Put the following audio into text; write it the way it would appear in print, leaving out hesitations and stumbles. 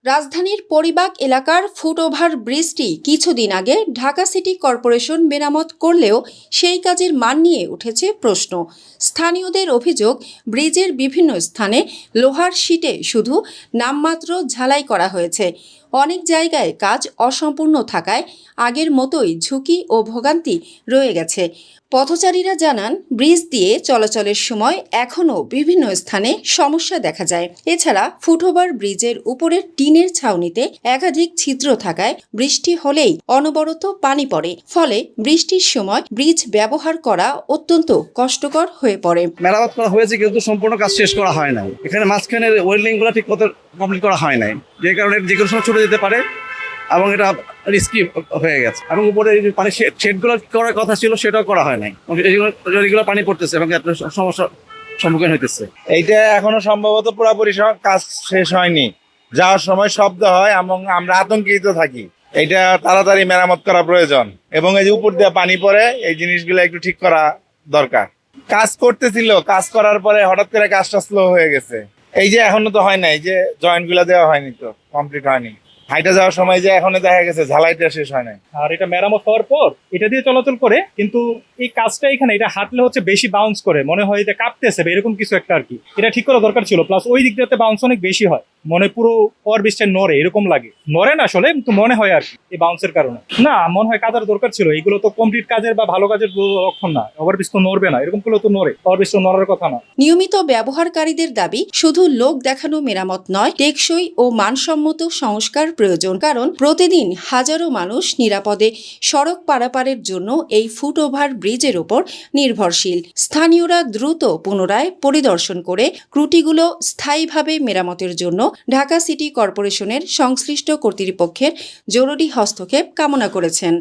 রাজধানীর পরিবাগ এলাকার ফুটওভার ব্রিজটি কিছুদিন আগে ঢাকা সিটি কর্পোরেশন মেরামত করলেও সেই কাজের মান নিয়ে উঠেছে প্রশ্ন। স্থানীয়দের অভিযোগ, ব্রিজের বিভিন্ন স্থানে লোহার শিটে শুধু নামমাত্র ঝালাই করা হয়েছে। অনেক জায়গায় কাজ অসম্পূর্ণ থাকায় আগের মতোই ঝুঁকি ও ভোগান্তি রয়ে গেছে। পথচারীরা জানান, ব্রিজ দিয়ে চলাচলের সময় এখনও বিভিন্ন স্থানে সমস্যা দেখা যায়। এছাড়া ফুটওভার ব্রিজের উপরের টিনের ছাউনিতে একাধিক ছিদ্র থাকায় বৃষ্টি হলেই অনবরত পানি পড়ে, ফলে বৃষ্টির সময় ব্রিজ ব্যবহার করা অত্যন্ত কষ্টকর হয়ে পড়ে। মেরামত করা হয়েছে কিন্তু সম্পূর্ণ কাজ শেষ করা হয় নাই। এখানে মাঝখানের ওয়েল্ডিং গুলো ঠিক মতো কমপ্লিট করা হয় নাই, যে কারণে যে কোনো সময় ছুটে যেতে পারে এবং এটা রিস্কি হয়ে গেছে। এবং উপরে পানি শেডগুলো করার কথা ছিল, সেটাও করা হয় নাই। এগুলো পানি পড়তেছে এবং একটা সমস্যার সম্মুখীন হইতেছে। এইটা এখনো সম্ভবত পুরোপুরি কাজ শেষ হয়নি। যাওয়ার সময় শব্দ হয় এবং আমরা আতঙ্কিত থাকি। এটা তাড়াতাড়ি মেরামত করা প্রয়োজন এবং এই যে উপর দিয়ে পানি পড়ে, এই জিনিসগুলো একটু ঠিক করা দরকার। কাজ করতেছিল, কাজ করার পরে হঠাৎ করে কাজটা স্লো হয়ে গেছে। এই যে এখনো তো হয় নাই, যে জয়েন্ট গুলা দেওয়া হয়নি, তো কমপ্লিট হয়নি। হাইটে যাওয়ার সময় যে এখনো দেখা গেছে ঝালাইটা শেষ হয় নাই। আর এটা মেরামত হওয়ার পর এটা দিয়ে চলাচল করে, কিন্তু এই কাজটা এখানে এটা হাঁটলে হচ্ছে বেশি বাউন্স করে, মনে হয় এটা কাঁপতেছে বা এরকম কিছু একটা আর কি। এটা ঠিক করা দরকার ছিল। প্লাস ওই দিক দিয়ে বাউন্স অনেক বেশি হয়, মনে পুরো ওভার ব্রিজটা নড়ে, এরকম লাগে। নড়ে না আসলে, কিন্তু মনে হয় আর কি এই বাউন্সের কারণে। না, মনে হয় কাজের দরকার ছিল। এগুলো তো কমপ্লিট কাজের বা ভালো কাজের লক্ষণ না। ওভার ব্রিজ তো নড়বে না, এরকম গুলো তো নড়ে। ওভার ব্রিজ তো নড়ার কথা না। নিয়মিত ব্যবহারকারীদের দাবি, শুধু লোক দেখানো মেরামত নয়, টেকসই ও মানসম্মত সংস্কার প্রয়োজন। কারণ প্রতিদিন হাজারো মানুষ নিরাপদে সড়ক পারাপারের জন্য এই ফুটওভার ব্রিজের উপর নির্ভরশীল। স্থানীয়রা দ্রুত পুনরায় পরিদর্শন করে ত্রুটিগুলো স্থায়ীভাবে মেরামতের জন্য ঢাকা সিটি কর্পোরেশনের সংশ্লিষ্ট কর্তৃপক্ষের জরুরি হস্তক্ষেপ কামনা করেছেন।